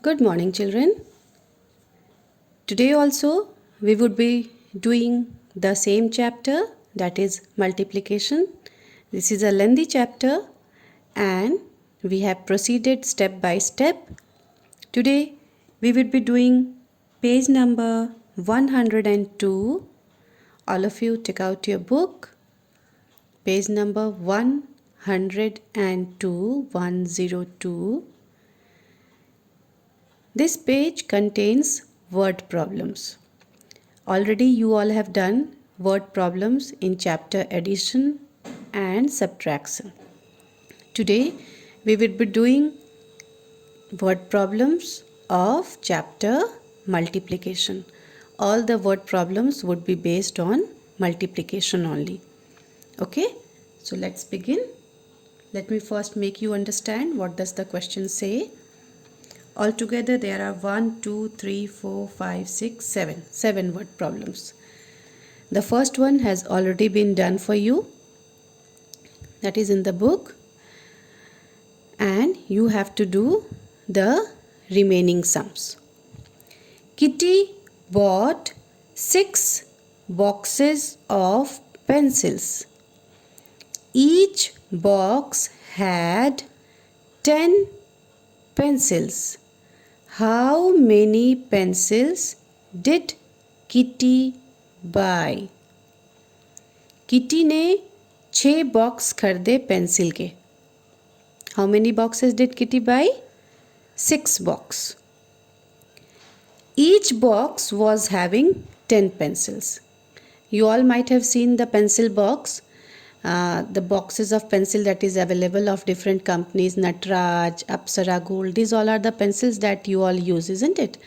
Good morning, children. Today also we would be doing the same chapter, that is multiplication. This is a lengthy chapter and we have proceeded step by step. Today we would be doing page number 102. All of you take out your book. Page number 102, 102. This page contains word problems. Already you all have done word problems in chapter addition and subtraction. Today we will be doing word problems of chapter multiplication. All the word problems would be based on multiplication only. Okay, so let's begin. Let me first make you understand what does the question say. Altogether there are 1, 2, 3, 4, 5, 6, 7. 7 word problems. The first one has already been done for you. That is in the book. And you have to do the remaining sums. Kitty bought 6 boxes of pencils. Each box had 10 pencils. How many pencils did Kitty buy? Kitty ने 6 box खरीदे pencil के. How many boxes did Kitty buy? 6 box. Each box was having 10 pencils. You all might have seen the pencil box. The boxes of pencil that is available of different companies, Natraj, Apsara Gold, these all are the pencils that you all use, isn't it?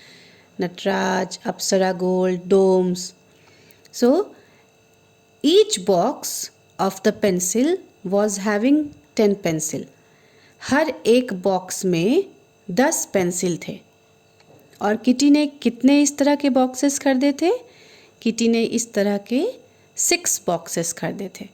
Natraj, Apsara Gold, Domes. So each box of the pencil was having 10 pencil. हर एक box में 10 pencil थे. और kitty ने कितने इस तरह के boxes खरीदे थे? किटी ने इस तरह के 6 बॉक्सेस खरीदे थे.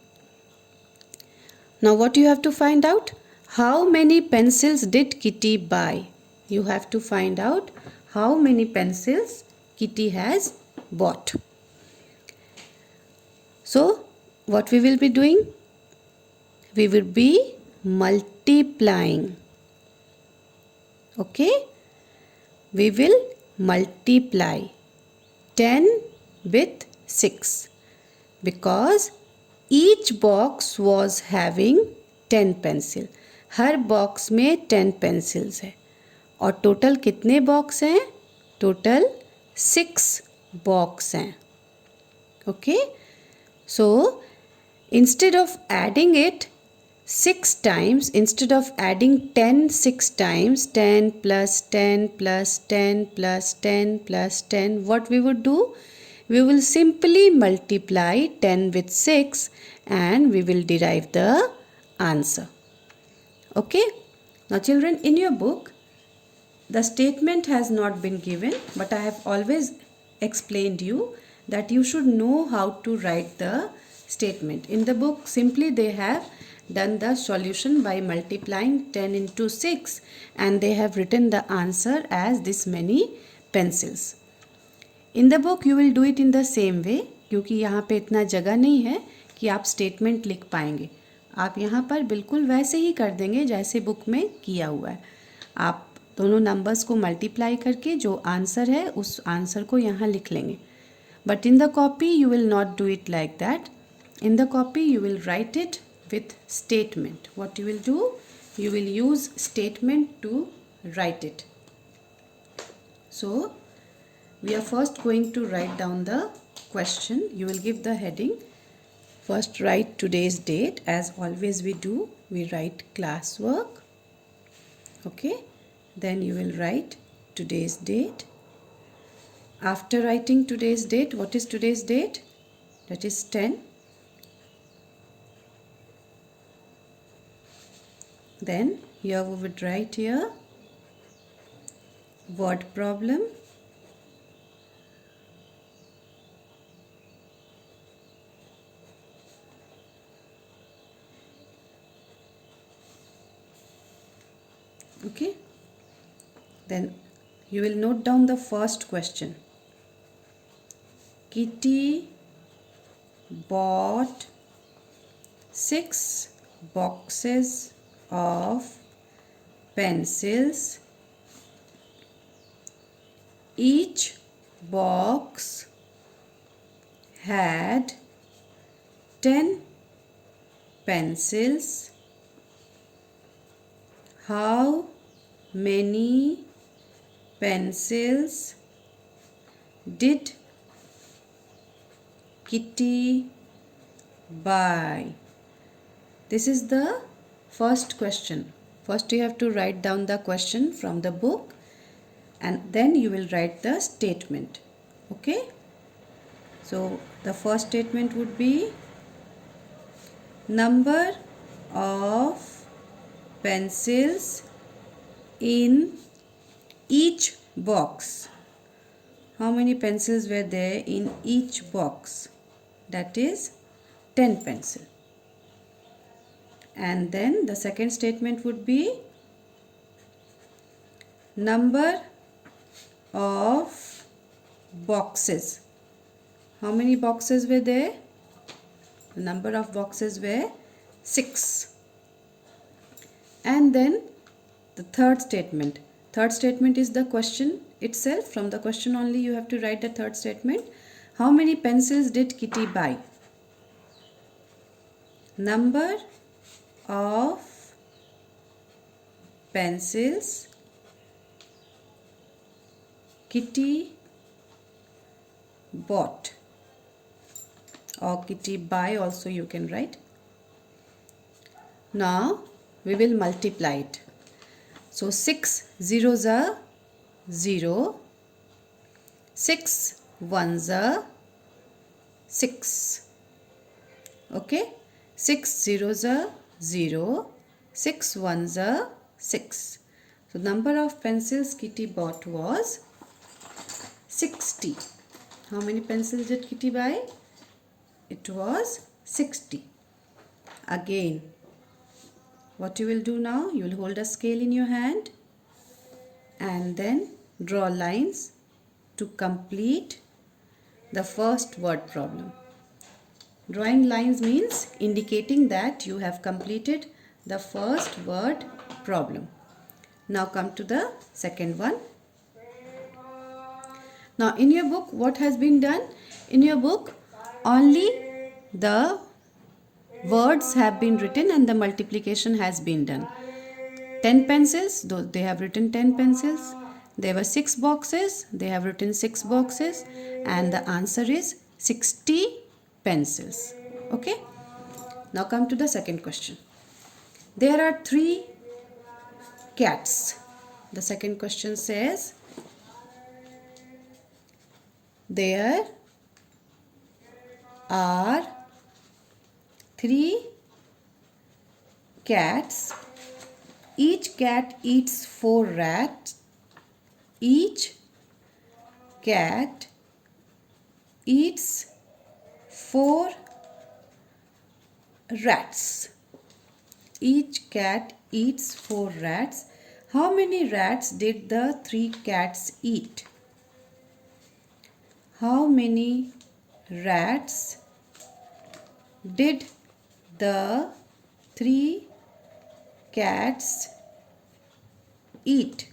Now what you have to find out? How many pencils did Kitty buy? You have to find out how many pencils Kitty has bought. So what we will be doing? We will be multiplying. Okay? We will multiply 10 with 6 because each box was having 10 pencil. Her box में 10 pencils है और total कितने box हैं? Total 6 box हैं. Okay, so instead of adding it 6 times, instead of adding 10 6 times, 10 plus 10 plus 10 plus 10 plus 10, what we would do? We will simply multiply 10 with 6 and we will derive the answer. Okay? Now children, in your book, the statement has not been given, but I have always explained you that you should know how to write the statement. In the book, simply they have done the solution by multiplying 10 into 6 and they have written the answer as this many pencils. In the book you will do it in the same way क्योंकि यहाँ पे इतना जगह नहीं है कि आप statement लिख पाएंगे. आप यहाँ पर बिल्कुल वैसे ही कर देंगे जैसे बुक में किया हुआ है. आप दोनों नंबर्स को मल्टीप्लाई करके जो आंसर है उस आंसर को यहाँ लिख लेंगे. But in the copy you will not do it like that. In the copy you will write it with statement. What you will do? You will use statement to write it. So we are first going to write down the question. You will give the heading. First write today's date. As always we do, we write classwork. Okay. Then you will write today's date. After writing today's date, what is today's date? That is 10. Then here we would write here word problem. Okay. Then You will note down the first question. Kitty bought 6 boxes of pencils. Each box had 10 pencils. How many pencils did Kitty buy? This is the first question. First you have to write down the question from the book and then you will write the statement. Okay? So the first statement would be number of pencils in each box. How many pencils were there in each box? That is 10 pencils. And then the second statement would be number of boxes. How many boxes were there? The number of boxes were 6. And then the third statement. Third statement is the question itself. From the question only you have to write the third statement. How many pencils did Kitty buy? Number of pencils Kitty bought, or Kitty buy also you can write. Now we will multiply it. So 6 zeros are 0, 6 ones are 6. Okay, 6 zeros are 0, 6 ones are 6. So number of pencils Kitty bought was 60. How many pencils did Kitty buy? It was 60. Again, what you will do now? You will hold a scale in your hand and then draw lines to complete the first word problem. Drawing lines means indicating that you have completed the first word problem. Now come to the second one. Now in your book what has been done? In your book only the words have been written and the multiplication has been done. 10 pencils, they have written 10 pencils. There were 6 boxes, they have written 6 boxes, and the answer is 60 pencils. Okay? Now come to the second question. There are 3 cats. The second question says there are 3 cats. Each cat eats 4 rats. Each cat eats 4 rats. Each cat eats 4 rats. How many rats did the 3 cats eat? How many rats did the 3 cats eat?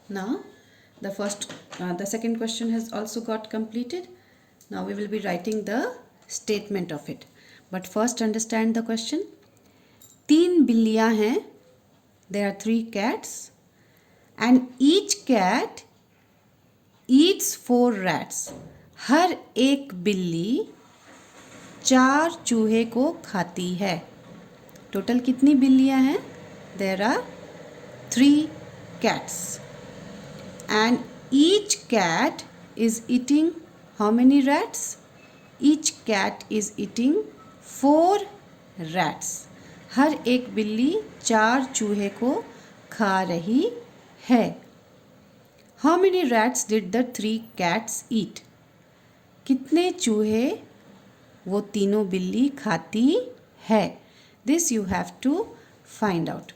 Now the second question has also got completed. Now we will be writing the statement of it. But first understand the question. 3 बिल्लियाँ हैं. There are 3 cats and each cat eats 4 rats. हर एक बिल्ली 4 चूहे को खाती है. Total कितनी बिल्लियाँ हैं? There are 3 cats. And each cat is eating how many rats? Each cat is eating 4 rats. हर एक बिल्ली 4 चूहे को खा रही है. How many rats did the 3 cats eat? कितने चूहे वो तीनों बिल्ली खाती है? This you have to find out.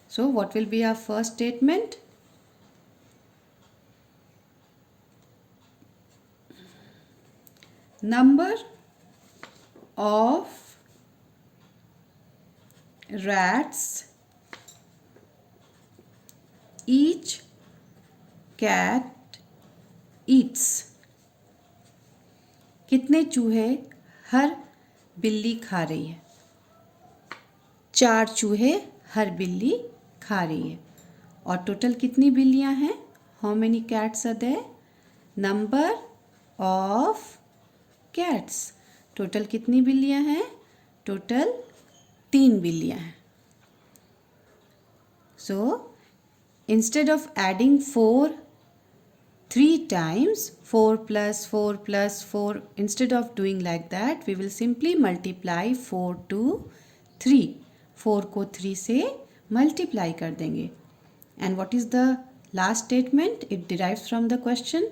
So what will be our first statement? number of rats each cat eats. कितने चूहे हर बिल्ली खा रही है? 4 चूहे हर बिल्ली खा रही है. और टोटल कितनी बिल्लियां हैं? How many cats are there? Number of cats. Total कितनी बिल्लियां हैं? टोटल 3 बिल्लियां हैं. So instead of adding 4 3 times, 4 plus 4 plus 4, instead of doing like that, we will simply multiply 4 to 3. 4 को 3 से multiply कर देंगे. And what is the last statement? It derives from the question,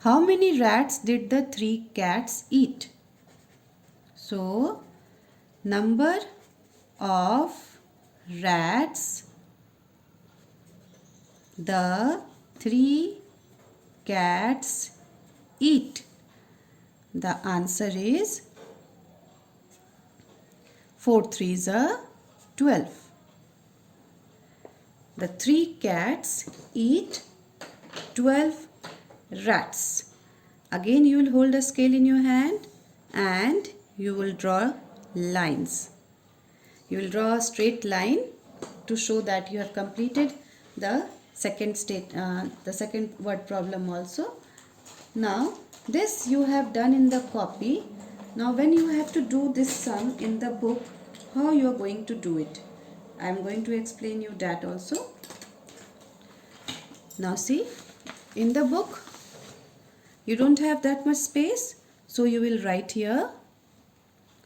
how many rats did the 3 cats eat? So, number of rats the 3 cats eat. The answer is 4 3s are 12. The 3 cats eat 12 rats. Again you will hold a scale in your hand and you will draw lines. You will draw a straight line to show that you have completed the second word problem also. Now this you have done in the copy. Now when you have to do this sum in the book, how you are going to do it? I am going to explain you that also. Now see, in the book you don't have that much space, so you will write here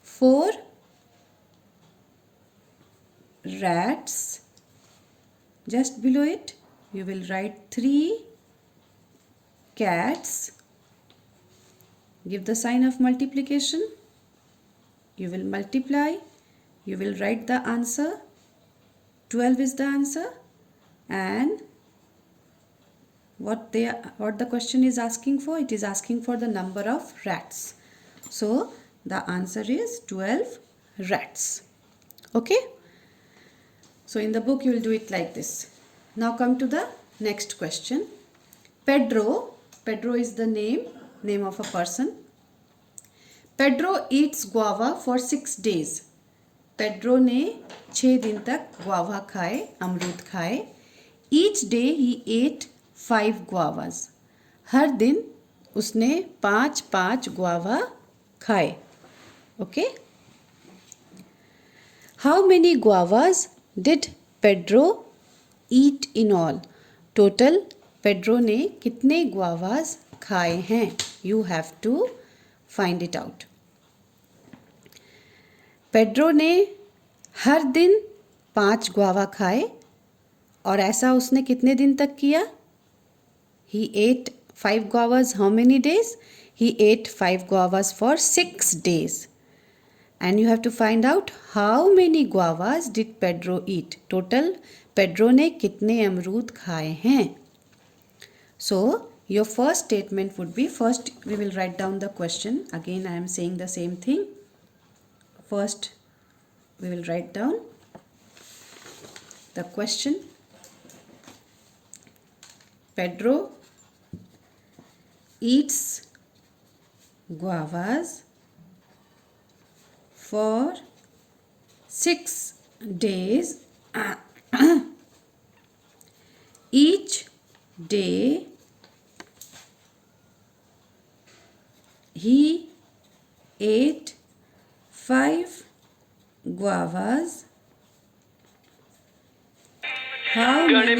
4 rats. Just below it you will write 3 cats. Give the sign of multiplication. You will multiply. You will write the answer. 12 is the answer. And what the question is asking for? It is asking for the number of rats. So the answer is 12 rats. Okay? So in the book you will do it like this. Now come to the next question. Pedro is the name of a person. Pedro eats guava for 6 days. Pedro ने 6 दिन तक guava खाए, अमरूद खाए. Each day he ate 5 guavas. हर दिन उसने 5 guava खाए. Okay? How many guavas did Pedro eat in all? Total Pedro ने कितने guavas खाए हैं? You have to find it out. Pedro ने हर दिन 5 guava खाए और ऐसा उसने कितने दिन तक किया? He ate 5 guavas how many days? He ate 5 guavas for 6 days. And you have to find out how many guavas did Pedro eat. Total Pedro ने कितने अमरूद खाए हैं? So your first statement would be, first we will write down the question. Again I am saying the same thing. First we will write down the question. Pedro eats guavas for 6 days. Each day he ate 5 guavas. How many